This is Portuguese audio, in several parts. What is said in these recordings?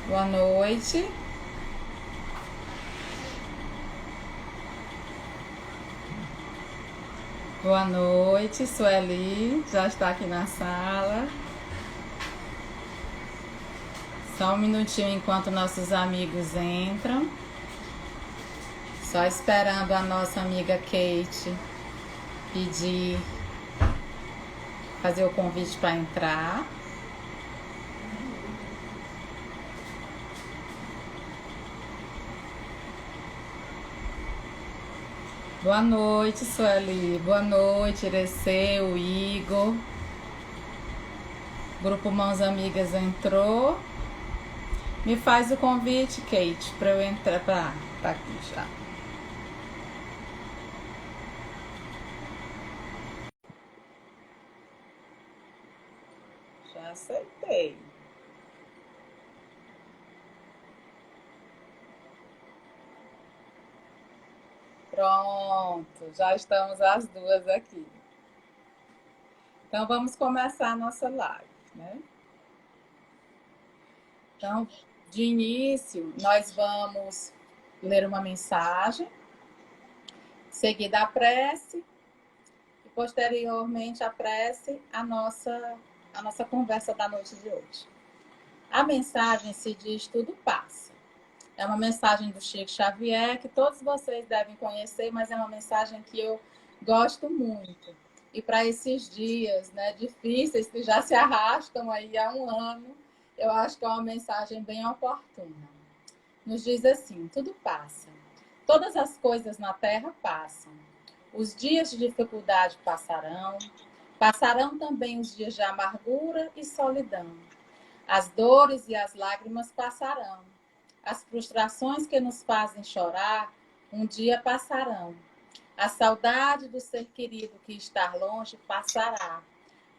Boa noite. Boa noite, Sueli. Já está aqui na sala. Só um minutinho enquanto nossos amigos entram. Só esperando a nossa amiga Kate fazer o convite para entrar. Boa noite, Sueli. Boa noite, Ireceu, Igor. Grupo Mãos Amigas entrou. Me faz o convite, Kate, para eu entrar. Tá aqui já. Já aceitei. Pronto, já estamos as duas aqui. Então vamos começar a nossa live, né? Então, de início, nós vamos ler uma mensagem, seguida a prece e posteriormente a prece, a nossa conversa da noite de hoje. A mensagem se diz Tudo Passa. É uma mensagem do Chico Xavier que todos vocês devem conhecer, mas é uma mensagem que eu gosto muito. E para esses dias, né, difíceis que já se arrastam aí há um ano, eu acho que é uma mensagem bem oportuna. Nos diz assim: tudo passa. Todas as coisas na terra passam. Os dias de dificuldade passarão. Passarão também os dias de amargura e solidão. As dores e as lágrimas passarão. As frustrações que nos fazem chorar, um dia passarão. A saudade do ser querido que está longe passará.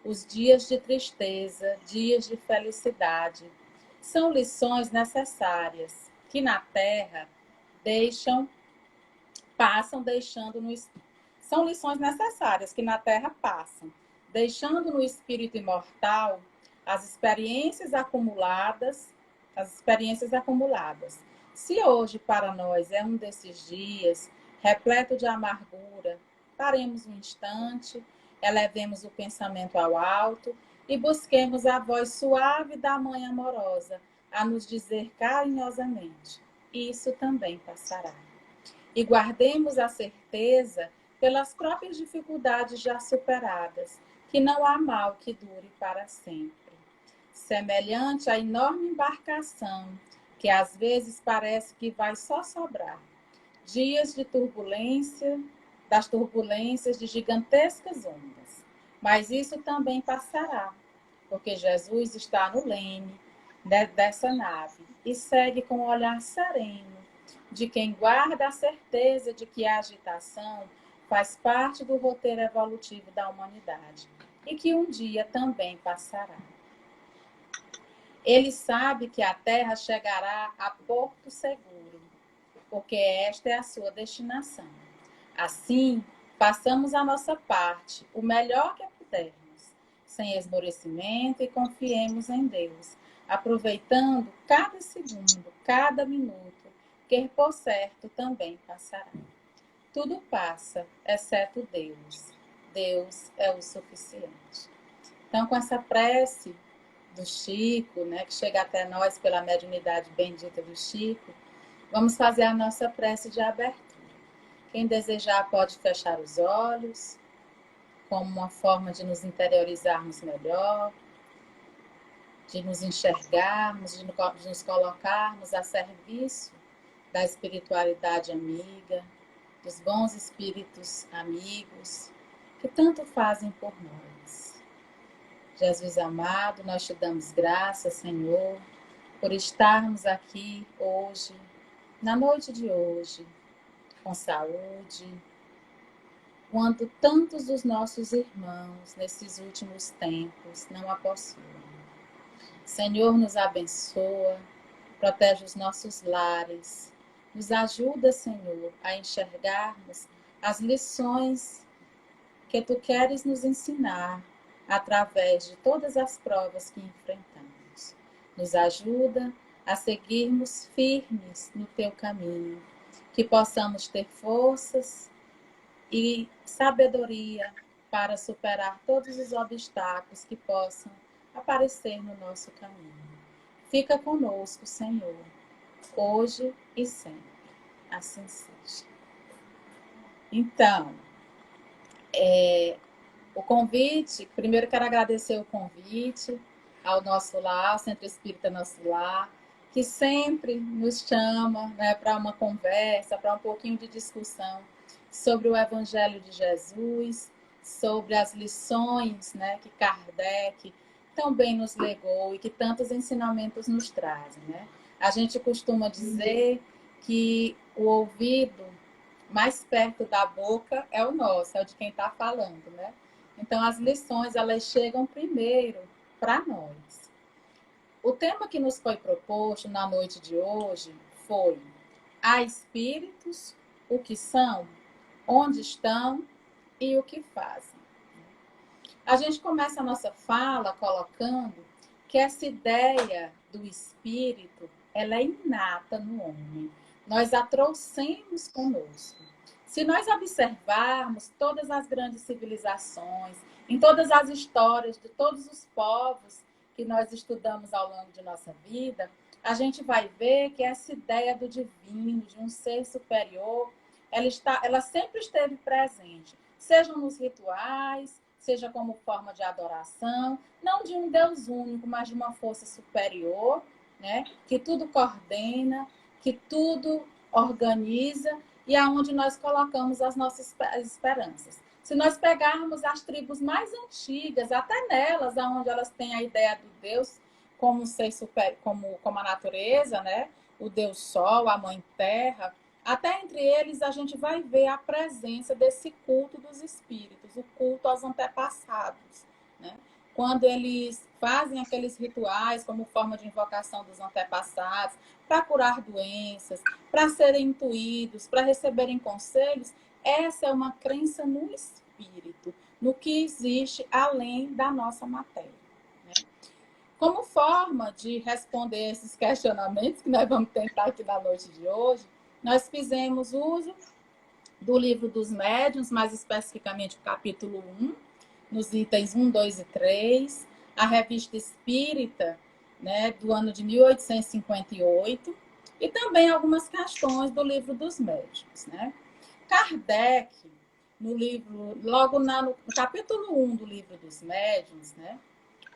Os dias de tristeza, dias de felicidade, são lições necessárias que na terra passam deixando no são lições necessárias que na terra passam, deixando no espírito imortal as experiências acumuladas. Se hoje para nós é um desses dias repleto de amargura, paremos um instante, elevemos o pensamento ao alto e busquemos a voz suave da Mãe amorosa a nos dizer carinhosamente: isso também passará. E guardemos a certeza, pelas próprias dificuldades já superadas, que não há mal que dure para sempre. Semelhante à enorme embarcação, que às vezes parece que vai só sobrar. Dias de turbulência, das turbulências de gigantescas ondas. Mas isso também passará, porque Jesus está no leme dessa nave e segue com um olhar sereno de quem guarda a certeza de que a agitação faz parte do roteiro evolutivo da humanidade e que um dia também passará. Ele sabe que a Terra chegará a porto seguro, porque esta é a sua destinação. Assim, façamos a nossa parte, o melhor que pudermos, sem esmorecimento, e confiemos em Deus, aproveitando cada segundo, cada minuto, que por certo também passará. Tudo passa, exceto Deus. Deus é o suficiente. Então, com essa prece do Chico, né, que chega até nós pela mediunidade bendita do Chico, vamos fazer a nossa prece de abertura. Quem desejar pode fechar os olhos, como uma forma de nos interiorizarmos melhor, de nos enxergarmos, de nos colocarmos a serviço da espiritualidade amiga, dos bons espíritos amigos, que tanto fazem por nós. Jesus amado, nós te damos graças, Senhor, por estarmos aqui hoje, na noite de hoje, com saúde, quando tantos dos nossos irmãos, nesses últimos tempos, não a possuem. Senhor, nos abençoa, protege os nossos lares, nos ajuda, Senhor, a enxergarmos as lições que Tu queres nos ensinar através de todas as provas que enfrentamos. Nos ajuda a seguirmos firmes no teu caminho, que possamos ter forças e sabedoria para superar todos os obstáculos que possam aparecer no nosso caminho. Fica conosco, Senhor, hoje e sempre. Assim seja. Então, o convite, primeiro quero agradecer o convite ao nosso lar, ao Centro Espírita Nosso Lar, que sempre nos chama, né, para uma conversa, para um pouquinho de discussão sobre o Evangelho de Jesus, sobre as lições, né, que Kardec também nos legou e que tantos ensinamentos nos trazem, né? A gente costuma dizer que o ouvido mais perto da boca é o nosso, é o de quem está falando, né? Então, as lições, elas chegam primeiro para nós. O tema que nos foi proposto na noite de hoje foi: há espíritos, o que são, onde estão e o que fazem. A gente começa a nossa fala colocando que essa ideia do espírito, ela é inata no homem. Nós a trouxemos conosco. Se nós observarmos todas as grandes civilizações, em todas as histórias de todos os povos que nós estudamos ao longo de nossa vida, a gente vai ver que essa ideia do divino, de um ser superior, ela sempre esteve presente, seja nos rituais, seja como forma de adoração, não de um Deus único, mas de uma força superior, né, que tudo coordena, que tudo organiza e aonde nós colocamos as nossas esperanças. Se nós pegarmos as tribos mais antigas, até nelas, aonde elas têm a ideia do Deus como um ser super, como a natureza, né? O Deus Sol, a Mãe Terra, até entre eles a gente vai ver a presença desse culto dos espíritos, o culto aos antepassados, né? Quando eles fazem aqueles rituais como forma de invocação dos antepassados, para curar doenças, para serem intuídos, para receberem conselhos, essa é uma crença no espírito, no que existe além da nossa matéria, né? Como forma de responder esses questionamentos que nós vamos tentar aqui na noite de hoje, nós fizemos uso do Livro dos Médiuns, mais especificamente o capítulo 1, nos itens 1, 2 e 3, a Revista Espírita, né, do ano de 1858, e também algumas questões do Livro dos Médiuns, né? Kardec, no livro, logo no capítulo 1 do Livro dos Médiuns, né,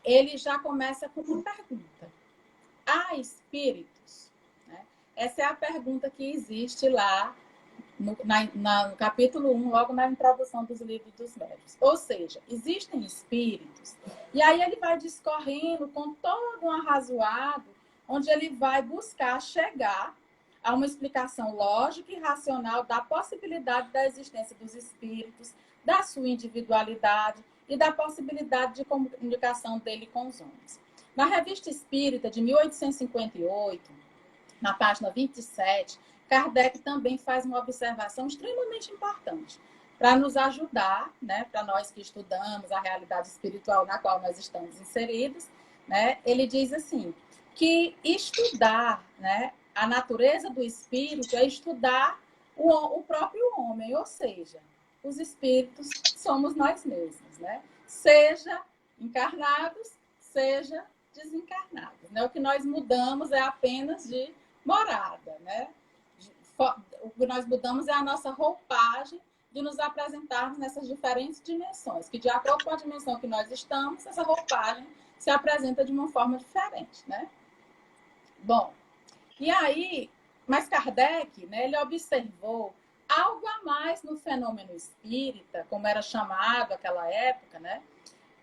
ele já começa com uma pergunta: há espíritos? Né? Essa é a pergunta que existe lá no capítulo 1, logo na introdução dos livros dos médiuns. Ou seja, existem espíritos. E aí ele vai discorrendo com todo um arrazoado, onde ele vai buscar chegar a uma explicação lógica e racional da possibilidade da existência dos espíritos, da sua individualidade e da possibilidade de comunicação dele com os homens. Na Revista Espírita, de 1858, na página 27, Kardec também faz uma observação extremamente importante para nos ajudar, né, para nós que estudamos a realidade espiritual na qual nós estamos inseridos, né, ele diz assim, que estudar, né, a natureza do espírito é estudar o próprio homem, ou seja, os espíritos somos nós mesmos, né? Seja encarnados, seja desencarnados, né? O que nós mudamos é apenas de morada, né? O que nós mudamos é a nossa roupagem de nos apresentarmos nessas diferentes dimensões, que de acordo com a dimensão que nós estamos, essa roupagem se apresenta de uma forma diferente, né? Bom, e aí, mas Kardec, né, ele observou algo a mais no fenômeno espírita, como era chamado naquela época, né,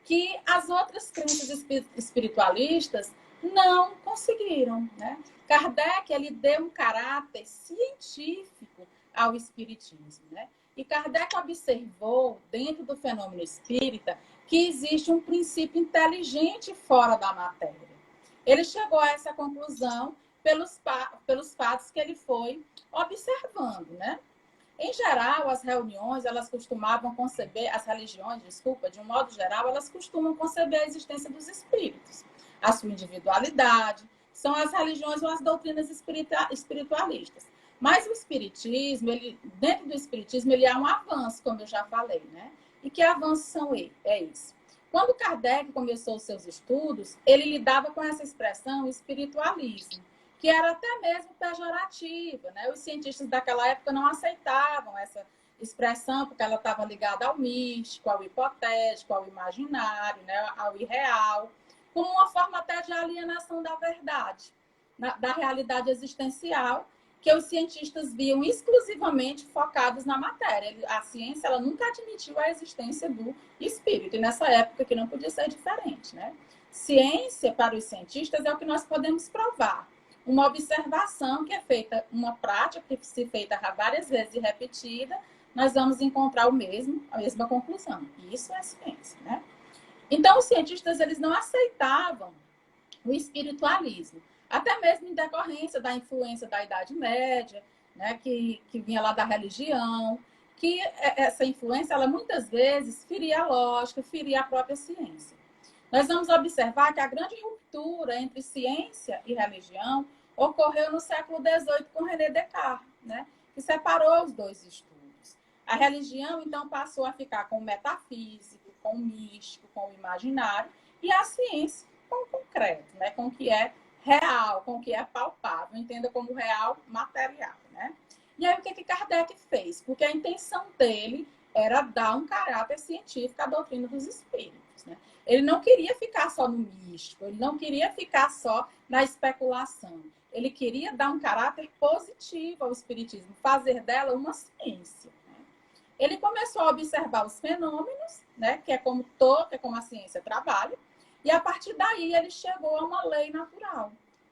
que as outras crenças espiritualistas não conseguiram, né? Kardec, ele deu um caráter científico ao espiritismo, né? E Kardec observou, dentro do fenômeno espírita, que existe um princípio inteligente fora da matéria. Ele chegou a essa conclusão pelos fatos que ele foi observando, né? Em geral, as religiões, de um modo geral, elas costumam conceber a existência dos espíritos, a sua individualidade, são as religiões ou as doutrinas espiritualistas. Mas o espiritismo, dentro do espiritismo, ele há um avanço, como eu já falei, né? E que avanços são esses? Quando Kardec começou os seus estudos, ele lidava com essa expressão espiritualismo, que era até mesmo pejorativa, né? Os cientistas daquela época não aceitavam essa expressão, porque ela estava ligada ao místico, ao hipotético, ao imaginário, né? Ao irreal, como uma forma até de alienação da verdade, da realidade existencial, que os cientistas viam exclusivamente focados na matéria. A ciência, ela nunca admitiu a existência do espírito, e nessa época que não podia ser diferente, né? Ciência, para os cientistas, é o que nós podemos provar. Uma observação que é feita, uma prática que se feita várias vezes e repetida, nós vamos encontrar a mesma conclusão. E isso é ciência, né? Então, os cientistas, eles não aceitavam o espiritualismo, até mesmo em decorrência da influência da Idade Média, né, que vinha lá da religião, que essa influência, ela muitas vezes feria a lógica, feria a própria ciência. Nós vamos observar que a grande ruptura entre ciência e religião ocorreu no século XVIII com René Descartes, né, que separou os dois estudos. A religião, então, passou a ficar com o metafísico, com o místico, com o imaginário, e a ciência com o concreto, né, com o que é real, com o que é palpável, entenda como real material, né? E aí o que Kardec fez? Porque a intenção dele era dar um caráter científico à doutrina dos espíritos, né? Ele não queria ficar só no místico, ele não queria ficar só na especulação. Ele queria dar um caráter positivo ao espiritismo, fazer dela uma ciência, né? Ele começou a observar os fenômenos, né, que é como a ciência trabalha. E a partir daí ele chegou a uma lei natural,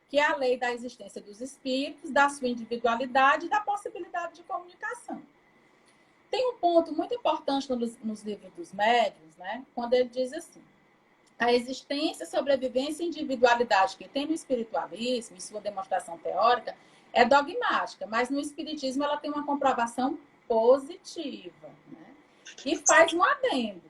que é a lei da existência dos espíritos, da sua individualidade e da possibilidade de comunicação. Tem um ponto muito importante nos livros dos médiuns, né? Quando ele diz assim: a existência, sobrevivência e individualidade que tem no espiritualismo, em sua demonstração teórica, é dogmática, mas no espiritismo ela tem uma comprovação positiva, né? E faz um adendo.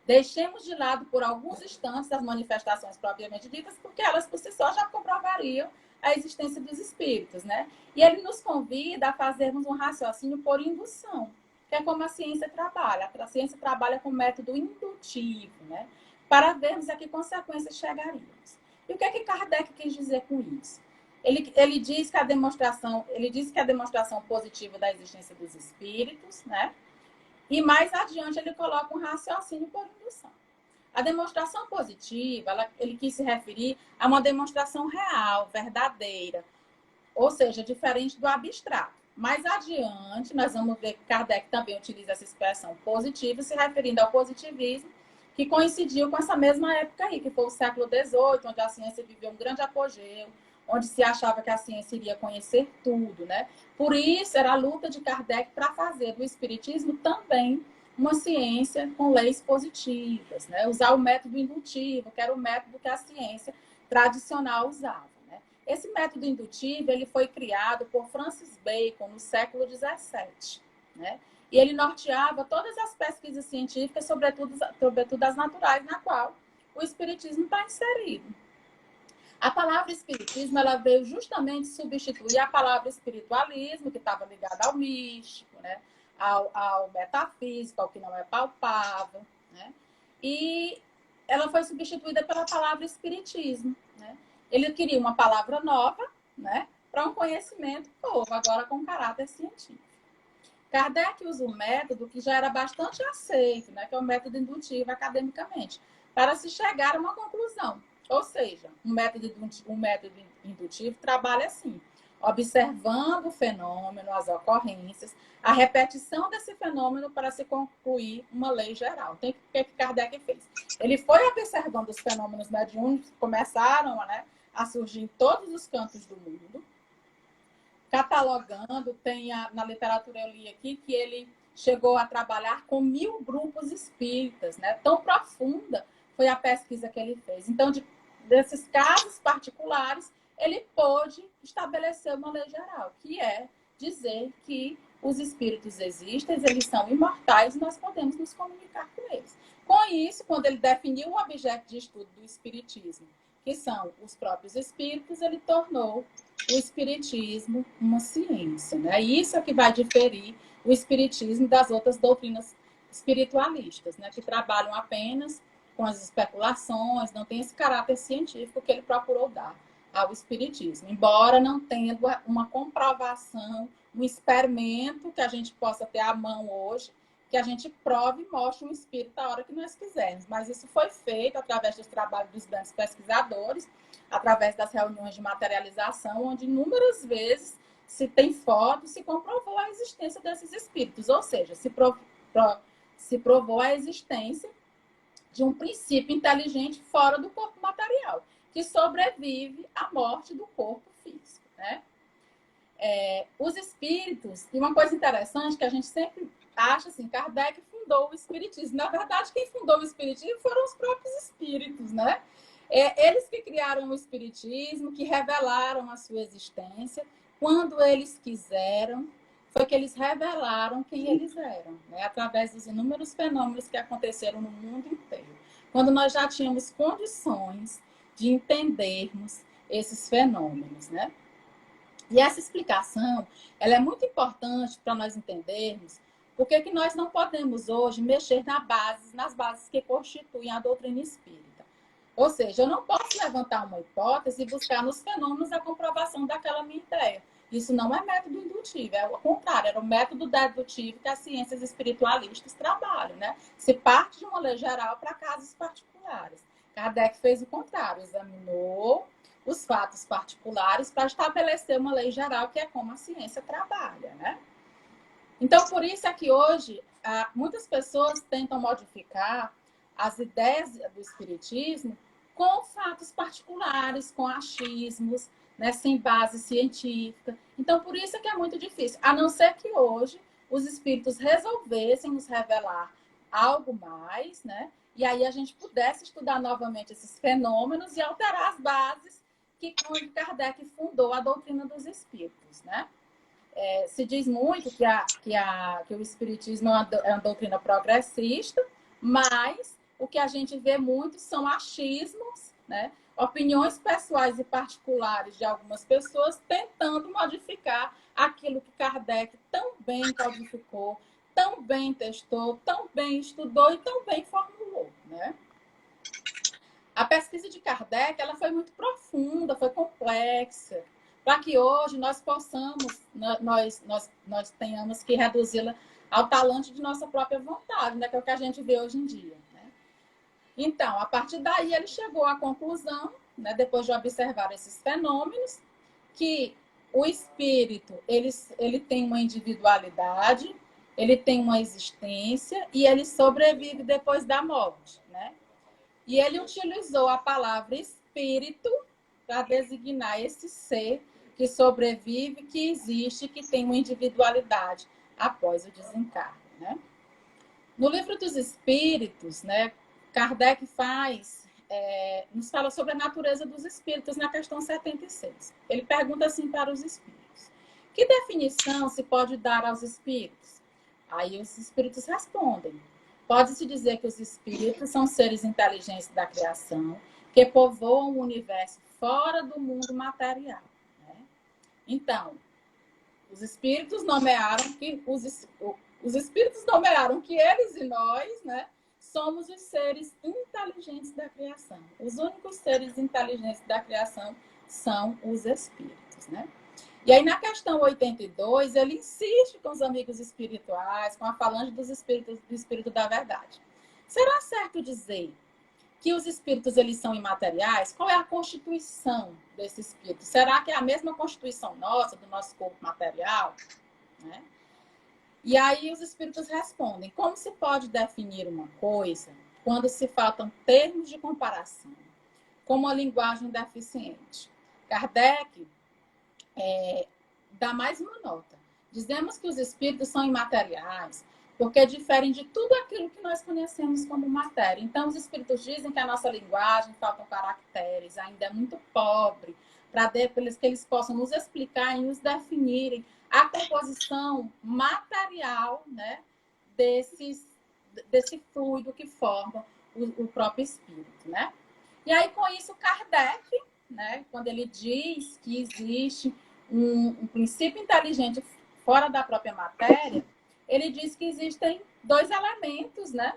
Deixemos de lado por alguns instantes as manifestações propriamente ditas, porque elas por si só já comprovariam a existência dos espíritos, né? E ele nos convida a fazermos um raciocínio por indução, que é como a ciência trabalha. A ciência trabalha com método indutivo, né? Para vermos a que consequências chegaríamos. E o que é que Kardec quis dizer com isso? Ele diz que a demonstração positiva da existência dos espíritos, né? E mais adiante ele coloca um raciocínio por indução. A demonstração positiva, ele quis se referir a uma demonstração real, verdadeira, ou seja, diferente do abstrato. Mais adiante, nós vamos ver que Kardec também utiliza essa expressão positiva, se referindo ao positivismo, que coincidiu com essa mesma época aí, que foi o século XVIII, onde a ciência viveu um grande apogeu, onde se achava que a ciência iria conhecer tudo, né? Por isso, era a luta de Kardec para fazer do espiritismo também uma ciência com leis positivas, né? Usar o método indutivo, que era o método que a ciência tradicional usava, né? Esse método indutivo, ele foi criado por Francis Bacon no século XVII, né? E ele norteava todas as pesquisas científicas, sobretudo as naturais, na qual o espiritismo está inserido. A palavra espiritismo, ela veio justamente substituir a palavra espiritualismo, que estava ligada ao místico, né? ao metafísico, ao que não é palpável, né? E ela foi substituída pela palavra espiritismo, né? Ele queria uma palavra nova, né? Para um conhecimento novo, agora com caráter científico. Kardec usa um método que já era bastante aceito, né? Que é o método indutivo academicamente, para se chegar a uma conclusão. Ou seja, um método indutivo trabalha assim, observando o fenômeno, as ocorrências, a repetição desse fenômeno para se concluir uma lei geral. Então, o que Kardec fez? Ele foi observando os fenômenos mediúnicos que começaram, né, a surgir em todos os cantos do mundo, catalogando, na literatura eu li aqui que ele chegou a trabalhar com 1000 grupos espíritas, né? Tão profunda foi a pesquisa que ele fez. Então, desses casos particulares, ele pôde estabelecer uma lei geral, que é dizer que os espíritos existem, eles são imortais e nós podemos nos comunicar com eles. Com isso, quando ele definiu o objeto de estudo do espiritismo, que são os próprios espíritos, ele tornou o espiritismo uma ciência, né? E isso é que vai diferir o espiritismo das outras doutrinas espiritualistas, né? Que trabalham apenas com as especulações, não tem esse caráter científico que ele procurou dar ao espiritismo, embora não tendo uma comprovação, um experimento que a gente possa ter à mão hoje, que a gente prove e mostre um espírito a hora que nós quisermos. Mas isso foi feito através dos trabalhos dos grandes pesquisadores, através das reuniões de materialização, onde inúmeras vezes se tem fotos, se comprovou a existência desses espíritos, ou seja, se provou a existência de um princípio inteligente fora do corpo material, que sobrevive à morte do corpo físico, né? Os espíritos, e uma coisa interessante que a gente sempre acha assim, Kardec fundou o espiritismo. Na verdade, quem fundou o espiritismo foram os próprios espíritos, né? Eles que criaram o espiritismo, que revelaram a sua existência. Quando eles quiseram, foi que eles revelaram quem eles eram, né? Através dos inúmeros fenômenos que aconteceram no mundo inteiro. Quando nós já tínhamos condições de entendermos esses fenômenos, né? E essa explicação, ela é muito importante para nós entendermos por que nós não podemos hoje mexer nas bases que constituem a doutrina espírita. Ou seja, eu não posso levantar uma hipótese e buscar nos fenômenos a comprovação daquela minha ideia. Isso não é método indutivo, é o contrário, era o método dedutivo que as ciências espiritualistas trabalham, né? Se parte de uma lei geral para casos particulares. Kardec fez o contrário, examinou os fatos particulares para estabelecer uma lei geral, que é como a ciência trabalha, né? Então, por isso é que hoje muitas pessoas tentam modificar as ideias do espiritismo com fatos particulares, com achismos, né, sem base científica. Então, por isso é que é muito difícil, a não ser que hoje os espíritos resolvessem nos revelar algo mais, né? E aí a gente pudesse estudar novamente esses fenômenos e alterar as bases que quando Kardec fundou a doutrina dos espíritos, né? Se diz muito que o espiritismo é uma doutrina progressista, mas o que a gente vê muito são achismos, né? Opiniões pessoais e particulares de algumas pessoas tentando modificar aquilo que Kardec tão bem codificou, tão bem testou, tão bem estudou e tão bem formulou, né? A pesquisa de Kardec, ela foi muito profunda, foi complexa, para que hoje nós possamos, nós tenhamos que reduzi-la ao talante de nossa própria vontade, né? Que é o que a gente vê hoje em dia, né? Então, a partir daí, ele chegou à conclusão, né, depois de observar esses fenômenos, que o espírito, ele tem uma individualidade, ele tem uma existência e ele sobrevive depois da morte, né? E ele utilizou a palavra espírito para designar esse ser que sobrevive, que existe, que tem uma individualidade após o desencarne, né? No livro dos Espíritos, né, Kardec nos fala sobre a natureza dos espíritos na questão 76. Ele pergunta assim para os espíritos: que definição se pode dar aos espíritos? Aí os espíritos respondem: pode-se dizer que os espíritos são seres inteligentes da criação que povoam o universo fora do mundo material, né? Então, os espíritos nomearam que eles e nós, né, somos os seres inteligentes da criação. Os únicos seres inteligentes da criação são os espíritos, né? E aí, na questão 82, ele insiste com os amigos espirituais, com a falange dos espíritos, do Espírito da Verdade. Será certo dizer que os espíritos eles são imateriais? Qual é a constituição desse espírito? Será que é a mesma constituição nossa, do nosso corpo material? Né? E aí os espíritos respondem: como se pode definir uma coisa quando se faltam termos de comparação, como a linguagem deficiente? Kardec dá mais uma nota. Dizemos que os espíritos são imateriais porque diferem de tudo aquilo que nós conhecemos como matéria. Então, os espíritos dizem que a nossa linguagem faltam caracteres, ainda é muito pobre, para que eles possam nos explicar e nos definirem a composição material, né, desse fluido que forma o próprio espírito, né? E aí, com isso, Kardec, né, quando ele diz que existe um princípio inteligente fora da própria matéria, ele diz que existem dois elementos, né,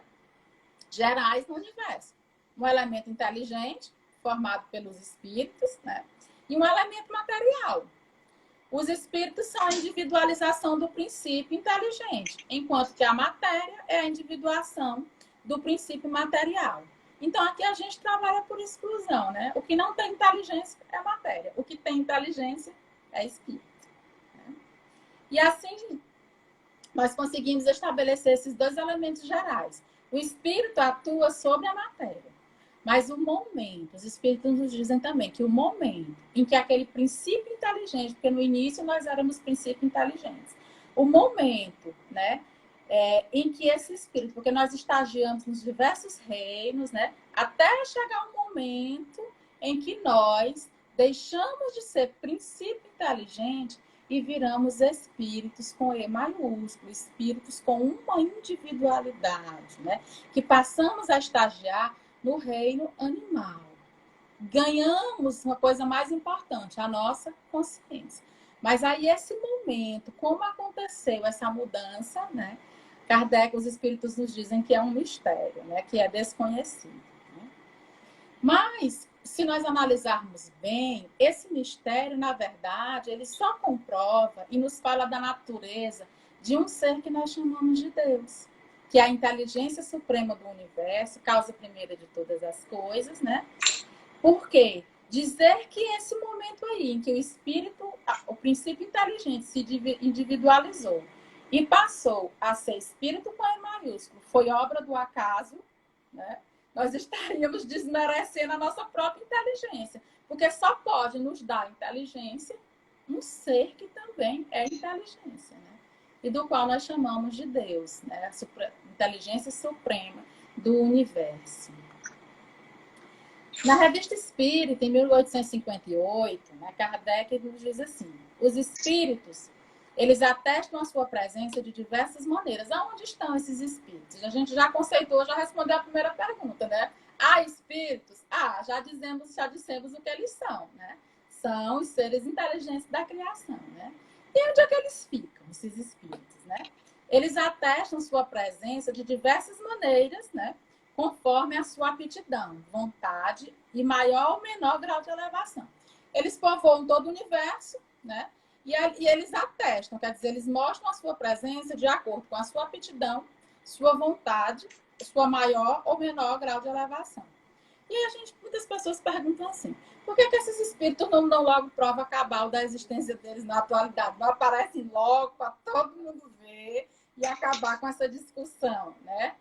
gerais no universo. Um elemento inteligente, formado pelos espíritos, né, e um elemento material. Os espíritos são a individualização do princípio inteligente, enquanto que a matéria é a individuação do princípio material. Então, aqui a gente trabalha por exclusão, né? O que não tem inteligência é matéria. O que tem inteligência é espírito. Né? E assim, nós conseguimos estabelecer esses dois elementos gerais. O espírito atua sobre a matéria. Mas o momento, os espíritos nos dizem também que o momento em que aquele princípio inteligente, porque no início nós éramos princípios inteligentes, o momento, né, em que esse espírito, porque nós estagiamos nos diversos reinos, né, até chegar um momento em que nós deixamos de ser princípio inteligente e viramos espíritos com E maiúsculo, espíritos com uma individualidade, né, que passamos a estagiar no reino animal. Ganhamos uma coisa mais importante, a nossa consciência. Mas aí esse momento, como aconteceu essa mudança, né? Kardec, os espíritos nos dizem que é um mistério, né? Que é desconhecido. Né? Mas, se nós analisarmos bem, esse mistério, na verdade, ele só comprova e nos fala da natureza de um ser que nós chamamos de Deus, que é a inteligência suprema do universo, causa primeira de todas as coisas, né? Por quê? Dizer que esse momento aí, em que o espírito, o princípio inteligente se individualizou e passou a ser espírito com E maiúsculo, foi obra do acaso, né? Nós estaríamos desmerecendo a nossa própria inteligência, porque só pode nos dar inteligência um ser que também é inteligência, né? E do qual nós chamamos de Deus, né? A inteligência suprema do universo. Na Revista Espírita, em 1858, né, Kardec nos diz assim: os espíritos, eles atestam a sua presença de diversas maneiras. Aonde estão esses espíritos? A gente já conceitou, já respondeu a primeira pergunta, né? Há espíritos? Já dissemos o que eles são, né? São os seres inteligentes da criação, né? E onde é que eles ficam, esses espíritos, né? Eles atestam sua presença de diversas maneiras, né? Conforme a sua aptidão, vontade e maior ou menor grau de elevação. Eles povoam todo o universo, né? E eles atestam, quer dizer, eles mostram a sua presença de acordo com a sua aptidão, sua vontade, sua maior ou menor grau de elevação. E aí muitas pessoas perguntam assim: por que esses espíritos não dão logo prova cabal da existência deles na atualidade? Não aparecem logo para todo mundo ver e acabar com essa discussão, né?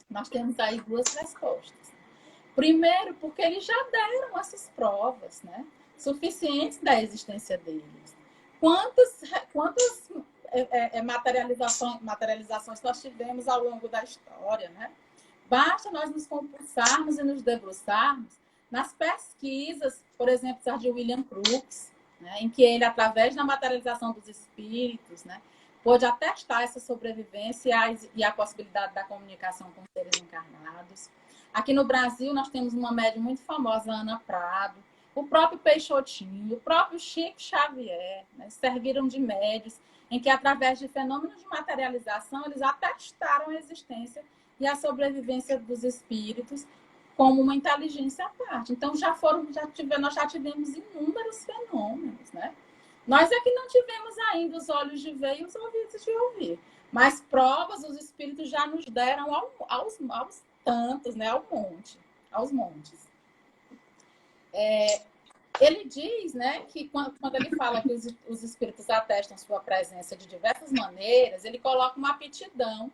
Nós temos aí duas respostas. Primeiro, porque eles já deram essas provas, né, suficientes da existência deles. Quantas materializações nós tivemos ao longo da história, né? Basta nós nos compulsarmos e nos debruçarmos nas pesquisas, por exemplo, de William Crookes, né, em que ele, através da materialização dos espíritos, né, pôde atestar essa sobrevivência e a possibilidade da comunicação com seres encarnados. Aqui no Brasil, nós temos uma médium muito famosa, Ana Prado, o próprio Peixotinho, o próprio Chico Xavier, né, serviram de médios em que, através de fenômenos de materialização, eles atestaram a existência e a sobrevivência dos espíritos como uma inteligência à parte. Então, nós já tivemos inúmeros fenômenos, né? Nós é que não tivemos ainda os olhos de ver e os ouvidos de ouvir. Mas provas os espíritos já nos deram aos tantos, né? Aos montes. Ele diz, né, que quando ele fala que os espíritos atestam sua presença de diversas maneiras, ele coloca uma aptidão,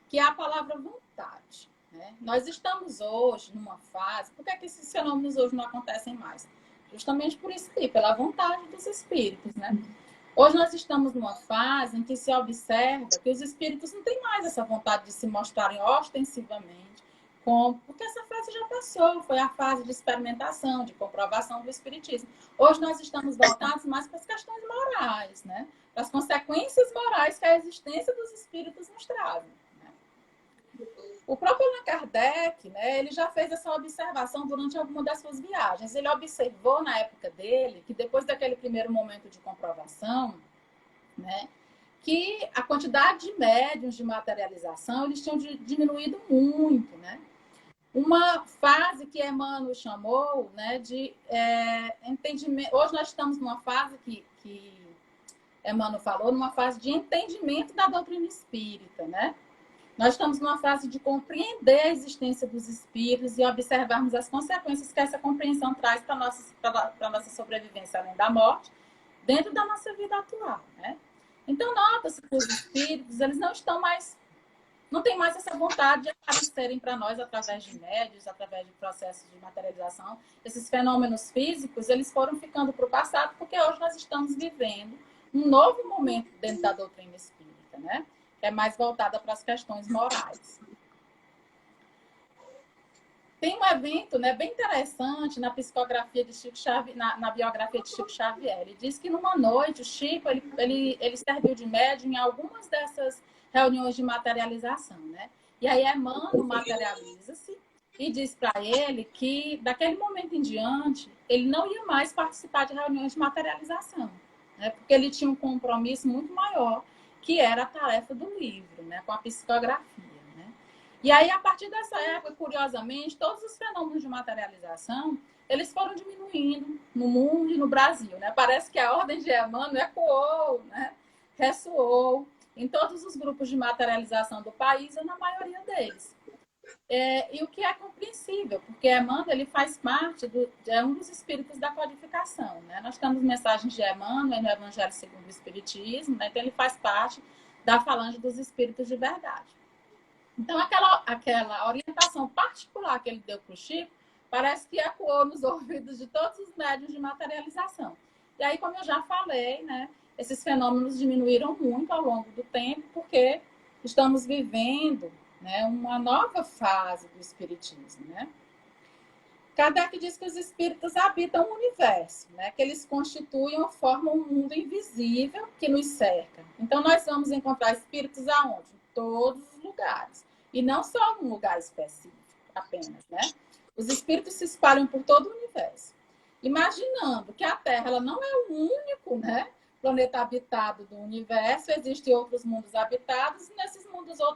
que é a palavra vontade. Né? Nós estamos hoje numa fase... Por que esses fenômenos hoje não acontecem mais? Justamente por isso aí, pela vontade dos espíritos, né? Hoje nós estamos numa fase em que se observa que os espíritos não têm mais essa vontade de se mostrarem ostensivamente, porque essa fase já passou, foi a fase de experimentação, de comprovação do espiritismo. Hoje nós estamos voltados mais para as questões morais, né? Para as consequências morais que a existência dos espíritos nos trazem. Né? O próprio Allan Kardec, né, ele já fez essa observação durante alguma das suas viagens. Ele observou na época dele que depois daquele primeiro momento de comprovação, né, que a quantidade de médiuns de materialização eles tinham diminuído muito, né? Uma fase que Emmanuel chamou, né, de entendimento. Hoje nós estamos numa fase que Emmanuel falou, numa fase de entendimento da doutrina espírita, né? Nós estamos numa fase de compreender a existência dos espíritos e observarmos as consequências que essa compreensão traz para a nossa sobrevivência além da morte, dentro da nossa vida atual, né? Então, nota-se que os espíritos, eles não têm mais essa vontade de aparecerem para nós através de médios, através de processos de materialização. Esses fenômenos físicos, eles foram ficando para o passado, porque hoje nós estamos vivendo um novo momento dentro da doutrina espírita, né? Que é mais voltada para as questões morais. Tem um evento, né, bem interessante na psicografia de Chico Xavier, na biografia de Chico Xavier. Ele diz que numa noite o Chico ele serviu de médium em algumas dessas reuniões de materialização, né? E aí Emmanuel materializa-se e diz para ele que daquele momento em diante ele não ia mais participar de reuniões de materialização, né? Porque ele tinha um compromisso muito maior, que era a tarefa do livro, né, com a psicografia. E aí, a partir dessa época, curiosamente, todos os fenômenos de materialização, eles foram diminuindo no mundo e no Brasil, né? Parece que a ordem de Emmanuel ecoou, né? Ressoou em todos os grupos de materialização do país, ou na maioria deles. E o que é compreensível, porque Emmanuel ele faz parte de um dos espíritos da codificação, né? Nós temos mensagens de Emmanuel no Evangelho segundo o Espiritismo, né? Então ele faz parte da falange dos espíritos de verdade. Então, aquela orientação particular que ele deu para o Chico, parece que ecoou nos ouvidos de todos os médiuns de materialização. E aí, como eu já falei, né, esses fenômenos diminuíram muito ao longo do tempo, porque estamos vivendo, né, uma nova fase do espiritismo, né? Kardec diz que os espíritos habitam o universo, né, que eles constituem ou formam um mundo invisível que nos cerca. Então, nós vamos encontrar espíritos aonde? Em todos os lugares. E não só num lugar específico apenas, né? Os espíritos se espalham por todo o universo. Imaginando que a Terra ela não é o único, né, planeta habitado do universo, existem outros mundos habitados, e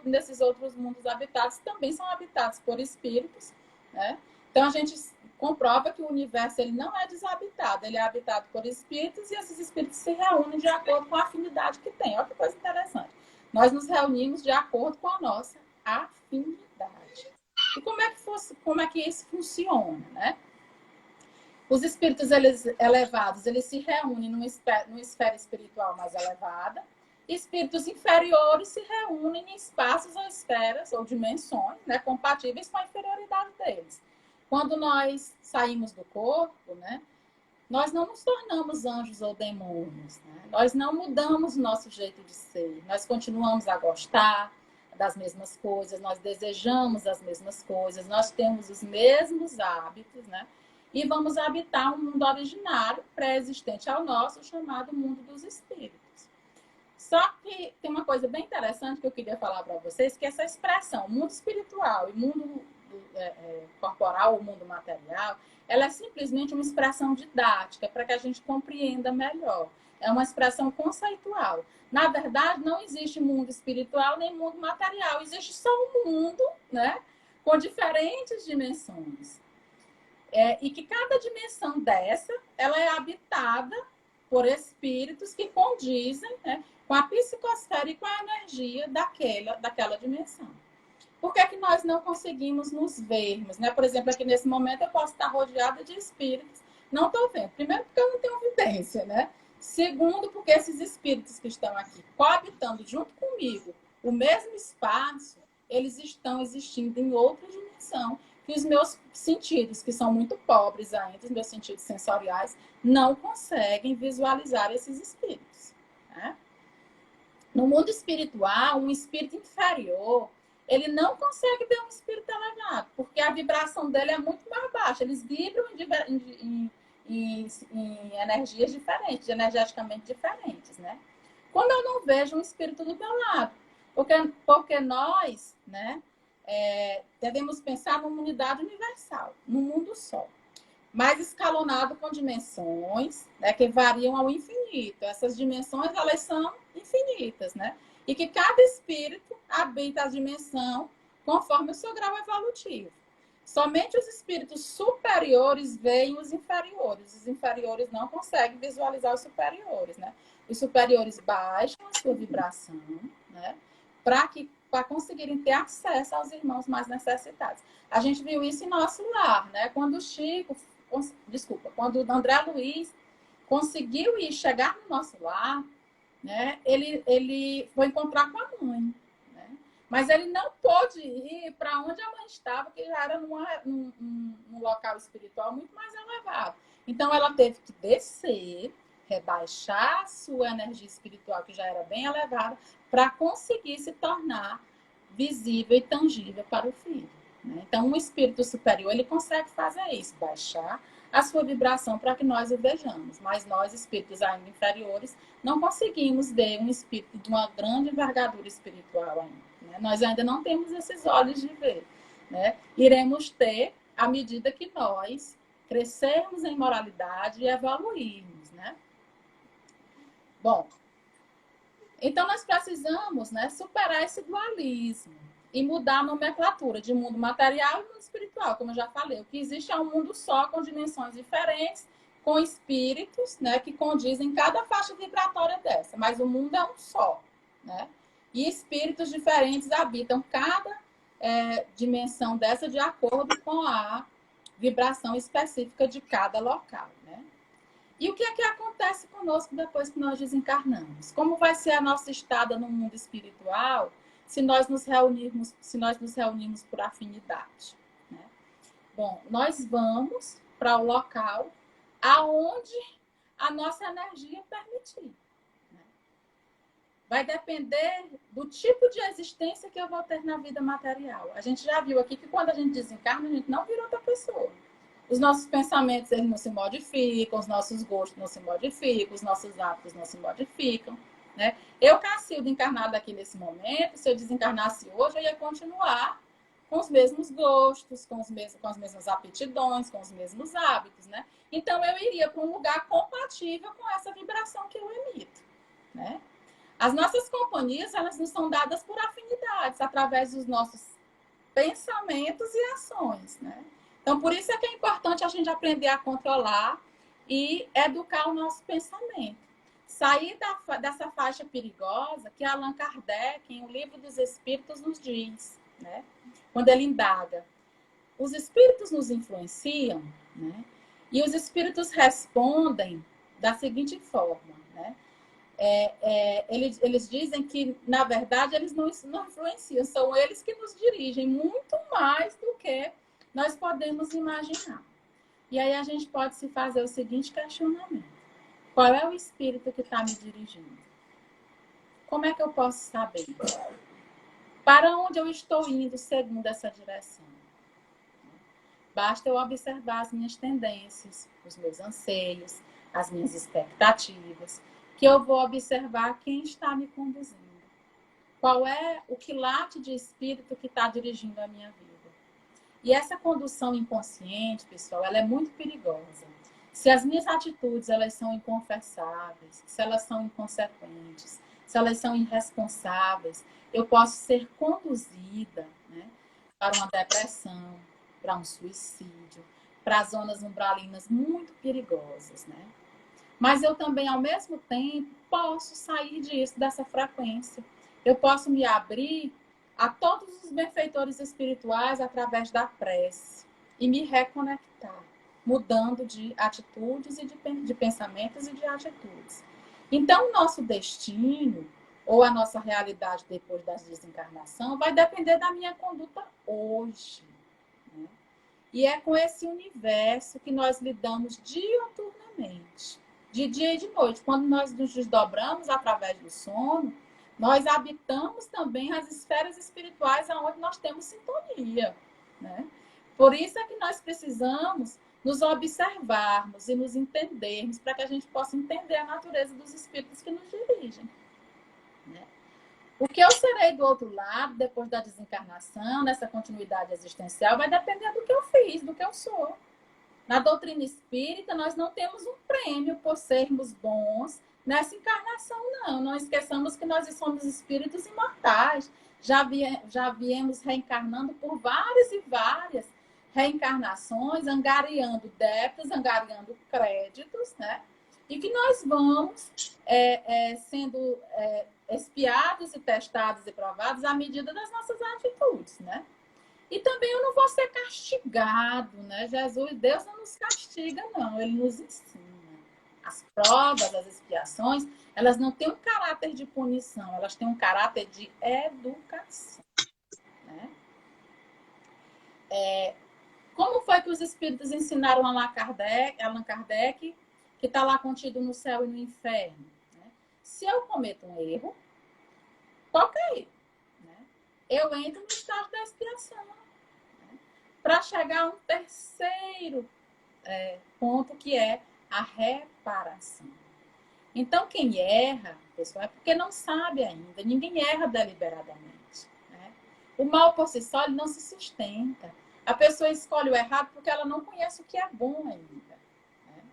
nesses outros mundos habitados também são habitados por espíritos, né? Então, a gente comprova que o universo ele não é desabitado, ele é habitado por espíritos, e esses espíritos se reúnem de acordo com a afinidade que tem. Olha que coisa interessante. Nós nos reunimos de acordo com a nossa afinidade. E como é que isso funciona, né? Os espíritos elevados, eles se reúnem numa esfera espiritual mais elevada. Espíritos inferiores se reúnem em espaços ou esferas ou dimensões, né, compatíveis com a inferioridade deles. Quando nós saímos do corpo, né, nós não nos tornamos anjos ou demônios, né? Nós não mudamos o nosso jeito de ser. Nós continuamos a gostar das mesmas coisas, nós desejamos as mesmas coisas, nós temos os mesmos hábitos, né? E vamos habitar um mundo originário, pré-existente ao nosso, chamado mundo dos espíritos. Só que tem uma coisa bem interessante que eu queria falar para vocês, que essa expressão, mundo espiritual e mundo corporal ou mundo material, ela é simplesmente uma expressão didática para que a gente compreenda melhor. É uma expressão conceitual. Na verdade, não existe mundo espiritual nem mundo material. Existe só um mundo, né, com diferentes dimensões. E que cada dimensão dessa, ela é habitada por espíritos que condizem, né, com a psicosfera e com a energia daquela dimensão. Por que é que nós não conseguimos nos vermos, né? Por exemplo, aqui nesse momento eu posso estar rodeada de espíritos. Não estou vendo. Primeiro, porque eu não tenho evidência, né? Segundo, porque esses espíritos que estão aqui coabitando junto comigo o mesmo espaço, eles estão existindo em outra dimensão. Que os meus sentidos, que são muito pobres ainda, os meus sentidos sensoriais, não conseguem visualizar esses espíritos, né? No mundo espiritual, um espírito inferior, ele não consegue ver um espírito elevado, porque a vibração dele é muito mais baixa. Eles vibram em energias diferentes, energeticamente diferentes, né? Quando eu não vejo um espírito do meu lado, porque nós, né, devemos pensar numa unidade universal, num mundo só, mas escalonado com dimensões, né, que variam ao infinito. Essas dimensões, elas são infinitas, né? E que cada espírito habita a dimensão conforme o seu grau evolutivo. Somente os espíritos superiores veem os inferiores não conseguem visualizar os superiores, né? Os superiores baixam a sua vibração, né? Para conseguirem ter acesso aos irmãos mais necessitados. A gente viu isso em nosso lar, né? Quando o André Luiz conseguiu chegar no nosso lar, né? Ele foi encontrar com a mãe, né? Mas ele não pôde ir para onde a mãe estava, que já era num local espiritual muito mais elevado. Então ela teve que descer, rebaixar a sua energia espiritual, que já era bem elevada, para conseguir se tornar visível e tangível para o filho, né? Então, um espírito superior, ele consegue fazer isso, baixar a sua vibração para que nós o vejamos. Mas nós, espíritos ainda inferiores, não conseguimos ver um espírito de uma grande envergadura espiritual ainda, né? Nós ainda não temos esses olhos de ver, né? Iremos ter à medida que nós crescermos em moralidade e evoluirmos, né? Bom, então nós precisamos, né, superar esse dualismo e mudar a nomenclatura de mundo material e mundo espiritual, como eu já falei. O que existe é um mundo só, com dimensões diferentes, com espíritos, né, que condizem em cada faixa vibratória dessa, mas o mundo é um só, né? E espíritos diferentes habitam cada dimensão dessa de acordo com a vibração específica de cada local, né? E o que é que acontece conosco depois que nós desencarnamos? Como vai ser a nossa estada no mundo espiritual se nós nos reunirmos por afinidade, né? Bom, nós vamos para o local aonde a nossa energia permitir, né? Vai depender do tipo de existência que eu vou ter na vida material. A gente já viu aqui que quando a gente desencarna, a gente não vira outra pessoa. Os nossos pensamentos, eles não se modificam, os nossos gostos não se modificam, os nossos hábitos não se modificam, né? Eu, Cacilda, encarnada aqui nesse momento, se eu desencarnasse hoje, eu ia continuar com os mesmos gostos, com as mesmas aptidões, com os mesmos hábitos, né? Então, eu iria para um lugar compatível com essa vibração que eu emito, né? As nossas companhias, elas nos são dadas por afinidades, através dos nossos pensamentos e ações, né? Então, por isso é que é importante a gente aprender a controlar e educar o nosso pensamento. Sair dessa faixa perigosa que Allan Kardec, em O Livro dos Espíritos, nos diz, né? Quando ele indaga. Os espíritos nos influenciam, né? E os espíritos respondem da seguinte forma, né? Eles dizem que, na verdade, eles não influenciam, são eles que nos dirigem muito mais do que nós podemos imaginar. E aí a gente pode se fazer o seguinte questionamento: qual é o espírito que está me dirigindo? Como é que eu posso saber? Para onde eu estou indo segundo essa direção? Basta eu observar as minhas tendências, os meus anseios, as minhas expectativas, que eu vou observar quem está me conduzindo. Qual é o quilate de espírito que está dirigindo a minha vida? E essa condução inconsciente, pessoal, ela é muito perigosa. Se as minhas atitudes elas são inconfessáveis, se elas são inconsequentes, se elas são irresponsáveis, eu posso ser conduzida, né, para uma depressão, para um suicídio, para zonas umbralinas muito perigosas, né? Mas eu também, ao mesmo tempo, posso sair dessa frequência. Eu posso me abrir a todos os benfeitores espirituais através da prece e me reconectar, mudando de atitudes e de pensamentos e de atitudes. Então, o nosso destino, ou a nossa realidade depois da desencarnação, vai depender da minha conduta hoje, né? E é com esse universo que nós lidamos diuturnamente, de dia e de noite. Quando nós nos desdobramos através do sono, nós habitamos também as esferas espirituais onde nós temos sintonia, né? Por isso é que nós precisamos nos observarmos e nos entendermos, para que a gente possa entender a natureza dos espíritos que nos dirigem, né? O que eu serei do outro lado, depois da desencarnação, nessa continuidade existencial, vai depender do que eu fiz, do que eu sou. Na doutrina espírita, nós não temos um prêmio por sermos bons nessa encarnação, não. Não esqueçamos que nós somos espíritos imortais. Já viemos reencarnando por várias e várias reencarnações, angariando débitos, angariando créditos, né? E que nós vamos sendo espiados e testados e provados à medida das nossas atitudes, né? E também eu não vou ser castigado, né? Deus não nos castiga, não. Ele nos ensina. As provas, as expiações, elas não têm um caráter de punição, elas têm um caráter de educação, né? Como foi que os espíritos ensinaram Allan Kardec, que está lá contido no céu e no inferno? Né? Se eu cometo um erro, qualquer erro, né? Eu entro no estado da expiação. Para chegar a um terceiro ponto, que é a reparação. Então, quem erra, pessoal, é porque não sabe ainda. Ninguém erra deliberadamente. Né? O mal por si só ele não se sustenta. A pessoa escolhe o errado porque ela não conhece o que é bom ainda. Né?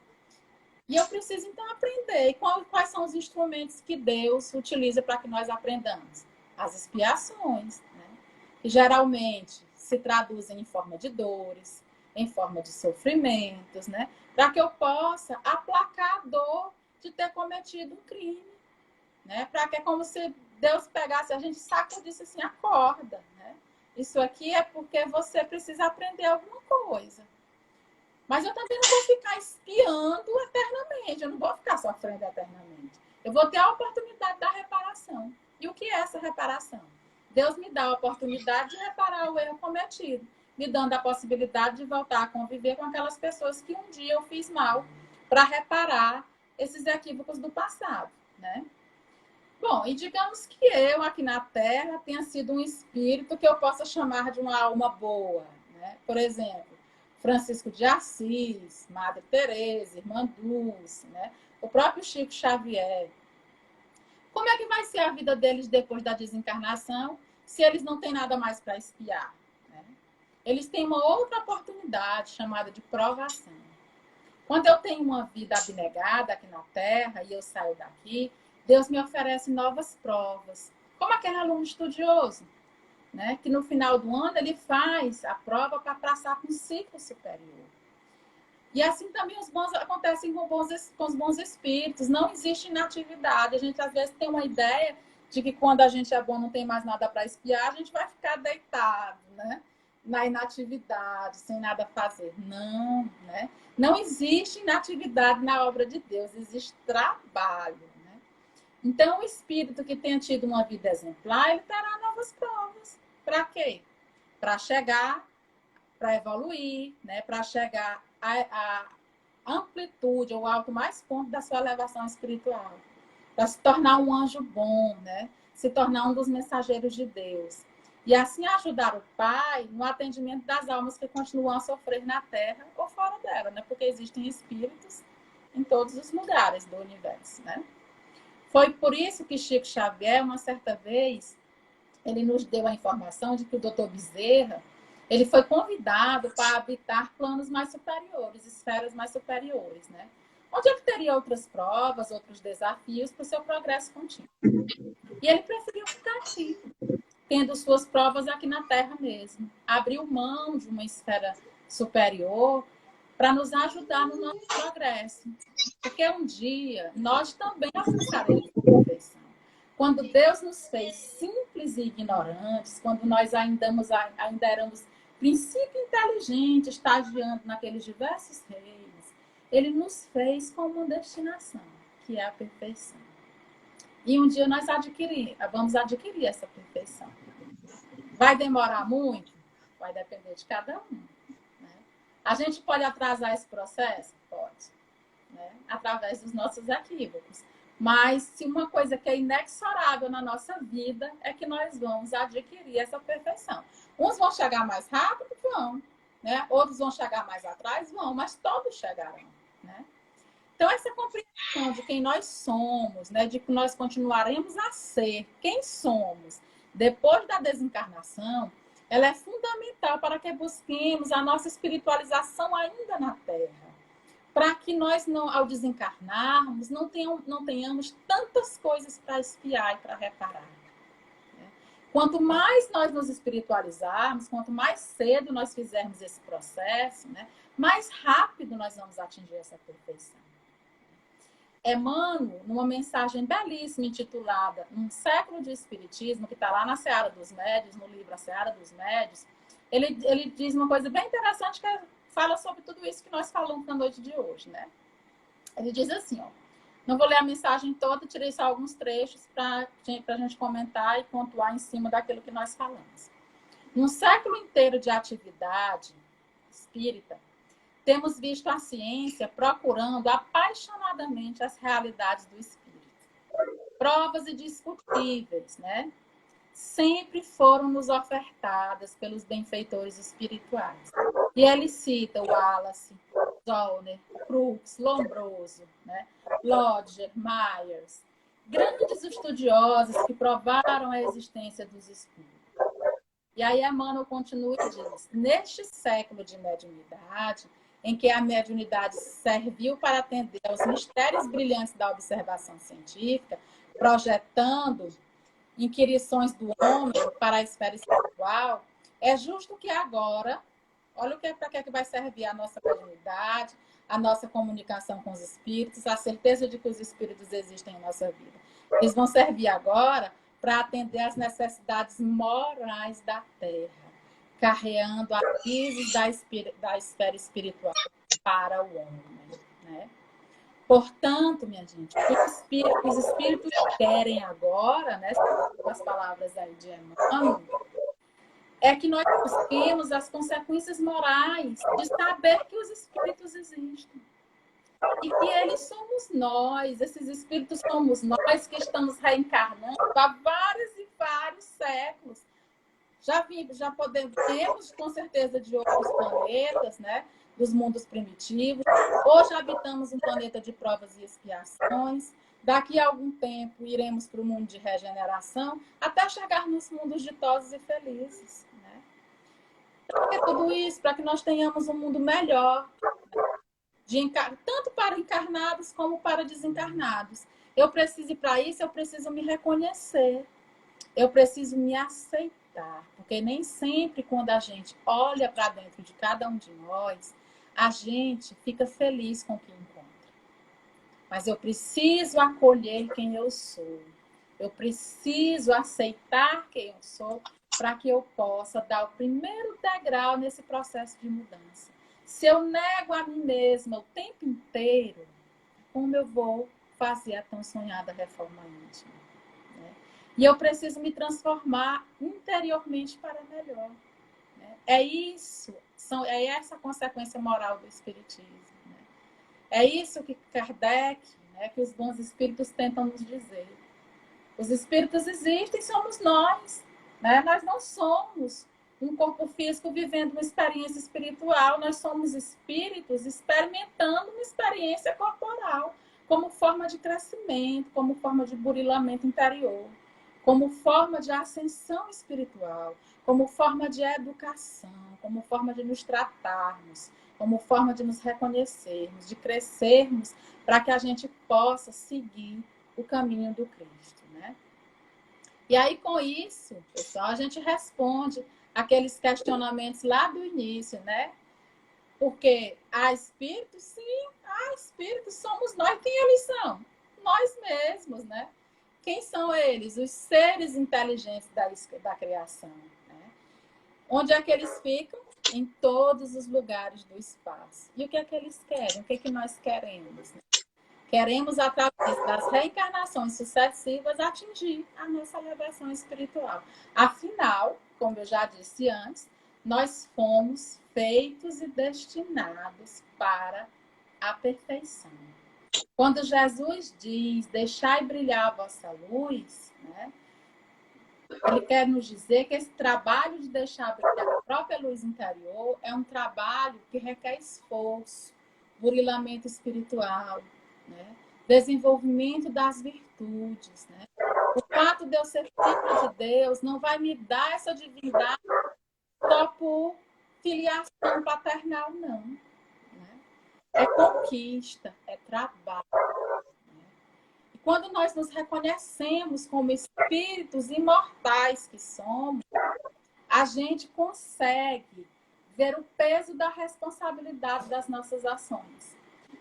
E eu preciso, então, aprender. E quais são os instrumentos que Deus utiliza para que nós aprendamos? As expiações, né? Que geralmente se traduzem em forma de dores, em forma de sofrimentos, né? Para que eu possa aplacar a dor de ter cometido um crime, né? Para que é como se Deus pegasse a gente, sacudisse assim, acorda, né? Isso aqui é porque você precisa aprender alguma coisa. Mas eu também não vou ficar espiando eternamente, eu não vou ficar sofrendo eternamente. Eu vou ter a oportunidade da reparação. E o que é essa reparação? Deus me dá a oportunidade de reparar o erro cometido, me dando a possibilidade de voltar a conviver com aquelas pessoas que um dia eu fiz mal, para reparar esses equívocos do passado, né? Bom, e digamos que eu aqui na Terra tenha sido um espírito que eu possa chamar de uma alma boa, né? Por exemplo, Francisco de Assis, Madre Teresa, Irmã Dulce, né? O próprio Chico Xavier. Como é que vai ser a vida deles depois da desencarnação, se eles não têm nada mais para expiar? Né? Eles têm uma outra oportunidade chamada de provação. Quando eu tenho uma vida abnegada aqui na Terra e eu saio daqui, Deus me oferece novas provas. Como aquele aluno estudioso, né? Que no final do ano ele faz a prova para passar para um ciclo superior. E assim também acontecem com os bons espíritos. Não existe inatividade. A gente às vezes tem uma ideia de que quando a gente é bom não tem mais nada para espiar, a gente vai ficar deitado, né? Na inatividade, sem nada fazer. Não, né? Não existe inatividade na obra de Deus, existe trabalho. Né? Então, o espírito que tenha tido uma vida exemplar, ele terá novas provas. Para quê? Para chegar, para evoluir, né? Para chegar a amplitude, ou alto mais ponto da sua elevação espiritual. Para se tornar um anjo bom, né? Se tornar um dos mensageiros de Deus. E assim ajudar o Pai no atendimento das almas que continuam a sofrer na Terra ou fora dela, né? Porque existem espíritos em todos os lugares do universo, né? Foi por isso que Chico Xavier, uma certa vez, ele nos deu a informação de que o Dr. Bezerra, ele foi convidado para habitar planos mais superiores, esferas mais superiores, né? Onde ele teria outras provas, outros desafios para o seu progresso contínuo. E ele preferiu ficar aqui, tendo suas provas aqui na Terra mesmo. Abriu mão de uma esfera superior para nos ajudar no nosso progresso. Porque um dia nós também alcançaremos a perfeição. Quando Deus nos fez simples e ignorantes, quando nós ainda éramos princípio inteligente, estagiando naqueles diversos reinos, Ele nos fez com uma destinação, que é a perfeição. E um dia nós vamos adquirir essa perfeição. Vai demorar muito? Vai depender de cada um. Né? A gente pode atrasar esse processo? Pode. Né? Através dos nossos equívocos. Mas se uma coisa que é inexorável na nossa vida é que nós vamos adquirir essa perfeição. Uns vão chegar mais rápido? Vão. Né? Outros vão chegar mais atrás? Vão, mas todos chegarão. Né? Então, essa compreensão de quem nós somos, né, de que nós continuaremos a ser quem somos depois da desencarnação, ela é fundamental para que busquemos a nossa espiritualização ainda na Terra. Para que nós, não, ao desencarnarmos, não tenhamos tantas coisas para espiar e para reparar. Quanto mais nós nos espiritualizarmos, quanto mais cedo nós fizermos esse processo, né, mais rápido nós vamos atingir essa perfeição. Emmanuel, numa mensagem belíssima intitulada Um Século de Espiritismo, que está lá na Seara dos Médios, no livro A Seara dos Médios, ele diz uma coisa bem interessante que fala sobre tudo isso que nós falamos na noite de hoje, né? Ele diz assim, ó, não vou ler a mensagem toda, tirei só alguns trechos para a gente comentar e pontuar em cima daquilo que nós falamos. Num século inteiro de atividade espírita, temos visto a ciência procurando apaixonadamente as realidades do espírito. Provas indiscutíveis, né? Sempre foram nos ofertadas pelos benfeitores espirituais. E ele cita Wallace, Zollner, Crookes, Lombroso, né? Lodger, Myers, grandes estudiosos que provaram a existência dos espíritos. E aí Emmanuel continua e diz, neste século de mediunidade, em que a mediunidade serviu para atender aos mistérios brilhantes da observação científica, projetando inquirições do homem para a esfera espiritual, é justo que agora, olha para que vai servir a nossa mediunidade, a nossa comunicação com os espíritos, a certeza de que os espíritos existem em nossa vida. Eles vão servir agora para atender às necessidades morais da Terra, carreando avisos da esfera espiritual para o homem, né? Portanto, minha gente, os espíritos querem agora, né, com as palavras aí de Emmanuel, é que nós busquemos as consequências morais de saber que os espíritos existem. E que eles somos nós, esses espíritos somos nós que estamos reencarnando há vários e vários séculos. Já podemos, com certeza, de outros planetas, né? Dos mundos primitivos. Hoje habitamos um planeta de provas e expiações. Daqui a algum tempo iremos para o mundo de regeneração, até chegar nos mundos ditosos e felizes. Né? Para que tudo isso? Para que nós tenhamos um mundo melhor, tanto para encarnados como para desencarnados. E para isso, eu preciso me reconhecer. Eu preciso me aceitar, porque nem sempre quando a gente olha para dentro de cada um de nós, a gente fica feliz com o que encontra. Mas eu preciso acolher quem eu sou. Eu preciso aceitar quem eu sou para que eu possa dar o primeiro degrau nesse processo de mudança. Se eu nego a mim mesma o tempo inteiro, como eu vou fazer a tão sonhada reforma íntima? E eu preciso me transformar interiormente para melhor. Né? É essa a consequência moral do espiritismo. Né? É isso que Kardec, né, que os bons espíritos tentam nos dizer. Os espíritos existem, somos nós. Né? Nós não somos um corpo físico vivendo uma experiência espiritual, nós somos espíritos experimentando uma experiência corporal, como forma de crescimento, como forma de burilamento interior, como forma de ascensão espiritual, como forma de educação, como forma de nos tratarmos, como forma de nos reconhecermos, de crescermos, para que a gente possa seguir o caminho do Cristo, né? E aí, com isso, pessoal, a gente responde aqueles questionamentos lá do início, né? Porque há espíritos, sim, há espíritos, somos nós. Quem eles são? Nós mesmos, né? Quem são eles? Os seres inteligentes da criação. Né? Onde é que eles ficam? Em todos os lugares do espaço. E o que é que eles querem? O que é que nós queremos? Né? Queremos, através das reencarnações sucessivas, atingir a nossa elevação espiritual. Afinal, como eu já disse antes, nós fomos feitos e destinados para a perfeição. Quando Jesus diz, deixai brilhar a vossa luz, né? Ele quer nos dizer que esse trabalho de deixar brilhar a própria luz interior é um trabalho que requer esforço, burilamento espiritual, né? Desenvolvimento das virtudes, né? O fato de eu ser filha de Deus não vai me dar essa divindade só por filiação paternal, não. Né? É conquista, é trabalho. Né? E quando nós nos reconhecemos como espíritos imortais que somos, a gente consegue ver o peso da responsabilidade das nossas ações.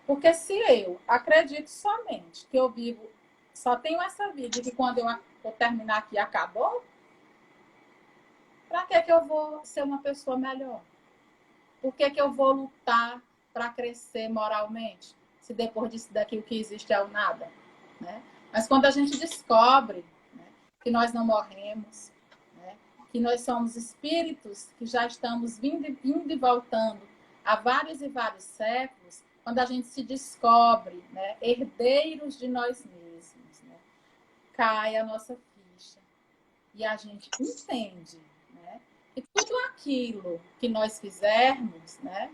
Porque se eu acredito somente que eu vivo, só tenho essa vida e que quando eu vou terminar aqui acabou, para que eu vou ser uma pessoa melhor? Por que eu vou lutar para crescer moralmente? Se depois disso daqui o que existe é o nada. Né? Mas quando a gente descobre, né, que nós não morremos, né, que nós somos espíritos que já estamos indo e voltando há vários e vários séculos, quando a gente se descobre, né, herdeiros de nós mesmos, né, cai a nossa ficha e a gente entende, né, que tudo aquilo que nós fizermos, né,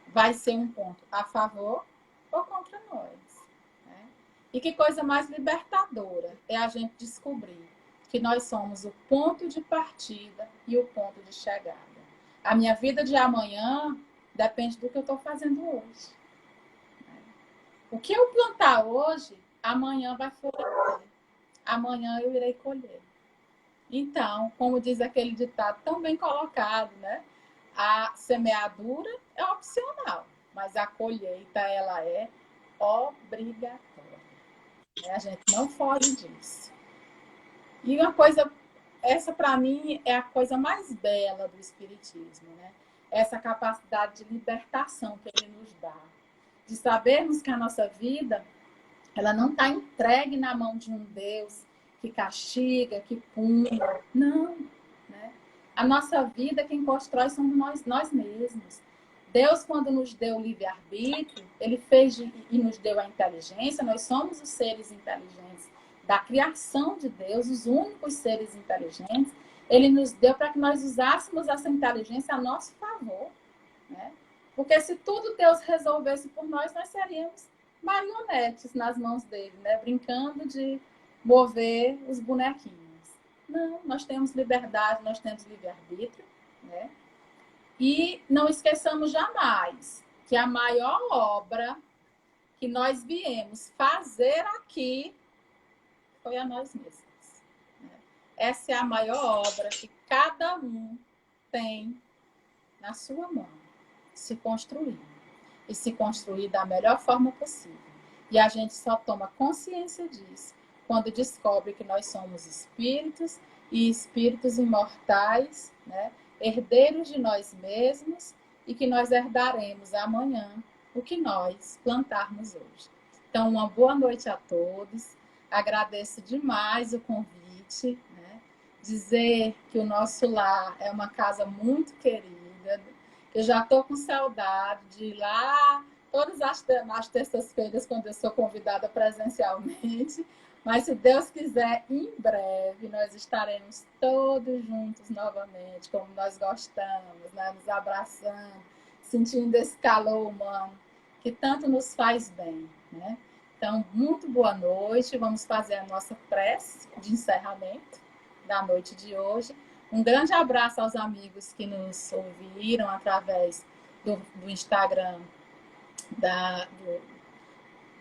vai ser um ponto a favor ou contra nós. Né? E que coisa mais libertadora é a gente descobrir que nós somos o ponto de partida e o ponto de chegada. A minha vida de amanhã depende do que eu estou fazendo hoje. O que eu plantar hoje, amanhã vai florescer. Amanhã eu irei colher. Então, como diz aquele ditado tão bem colocado, né? A semeadura é opcional, mas a colheita ela é obrigatória. A gente não foge disso. E uma coisa, essa para mim é a coisa mais bela do Espiritismo, né? Essa capacidade de libertação que ele nos dá, de sabermos que a nossa vida ela não está entregue na mão de um Deus que castiga, que pune. Não. Né? A nossa vida, quem constrói somos nós mesmos. Deus, quando nos deu o livre-arbítrio, ele fez e nos deu a inteligência, nós somos os seres inteligentes da criação de Deus, os únicos seres inteligentes. Ele nos deu para que nós usássemos essa inteligência a nosso favor. Né? Porque se tudo Deus resolvesse por nós, nós seríamos marionetes nas mãos dele, né? Brincando de mover os bonequinhos. Não, nós temos liberdade, nós temos livre-arbítrio, né? E não esqueçamos jamais que a maior obra que nós viemos fazer aqui foi a nós mesmos. Né? Essa é a maior obra que cada um tem na sua mão, se construir. E se construir da melhor forma possível. E a gente só toma consciência disso quando descobre que nós somos espíritos e espíritos imortais, né? Herdeiros de nós mesmos e que nós herdaremos amanhã o que nós plantarmos hoje. Então, uma boa noite a todos. Agradeço demais o convite, né? Dizer que o nosso lar é uma casa muito querida. Eu já estou com saudade de ir lá todas as terças-feiras, quando eu sou convidada presencialmente. Mas, se Deus quiser, em breve nós estaremos todos juntos novamente, como nós gostamos, né? Nos abraçando, sentindo esse calor humano que tanto nos faz bem. Né? Então, muito boa noite. Vamos fazer a nossa prece de encerramento da noite de hoje. Um grande abraço aos amigos que nos ouviram através do Instagram,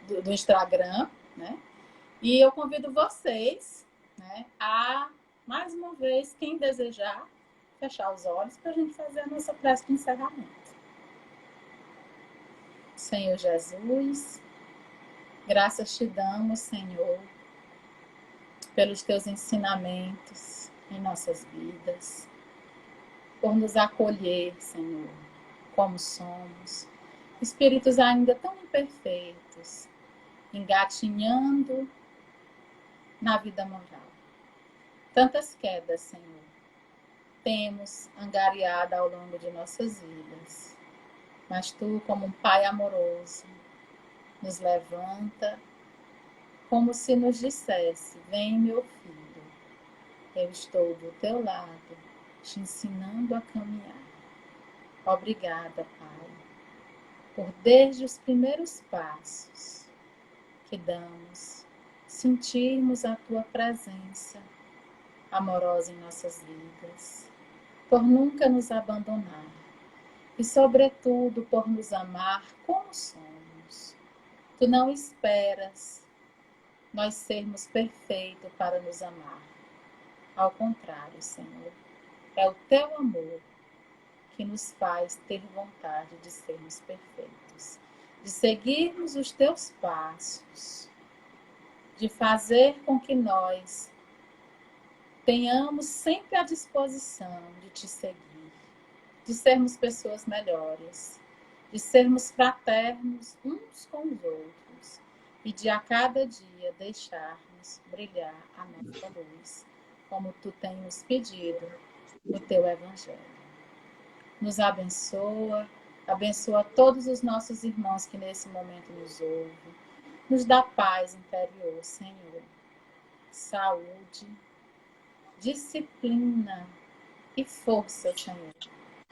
do Instagram, né? E eu convido vocês, né, a, mais uma vez, quem desejar, fechar os olhos para a gente fazer a nossa prece de encerramento. Senhor Jesus, graças te damos, Senhor, pelos teus ensinamentos em nossas vidas, por nos acolher, Senhor, como somos, espíritos ainda tão imperfeitos, engatinhando na vida moral. Tantas quedas, Senhor, temos angariado ao longo de nossas vidas, mas Tu, como um Pai amoroso, nos levanta como se nos dissesse: vem, meu filho, eu estou do teu lado, te ensinando a caminhar. Obrigada, Pai, por desde os primeiros passos que damos, sentirmos a Tua presença amorosa em nossas vidas, por nunca nos abandonar e, sobretudo, por nos amar como somos. Tu não esperas nós sermos perfeitos para nos amar. Ao contrário, Senhor, é o Teu amor que nos faz ter vontade de sermos perfeitos, de seguirmos os Teus passos, de fazer com que nós tenhamos sempre a disposição de Te seguir, de sermos pessoas melhores, de sermos fraternos uns com os outros e de a cada dia deixarmos brilhar a nossa luz, como Tu tens nos pedido no Teu Evangelho. Nos abençoa, abençoa todos os nossos irmãos que nesse momento nos ouvem, nos dá paz interior, Senhor, saúde, disciplina e força, Senhor,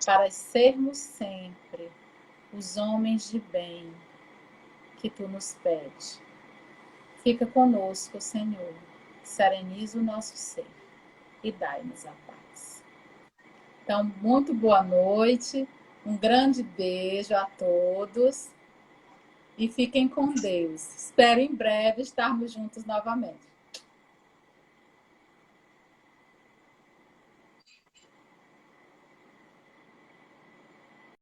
para sermos sempre os homens de bem que Tu nos pede. Fica conosco, Senhor, sereniza o nosso ser e dai-nos a paz. Então, muito boa noite, um grande beijo a todos e fiquem com Deus. Espero em breve estarmos juntos novamente.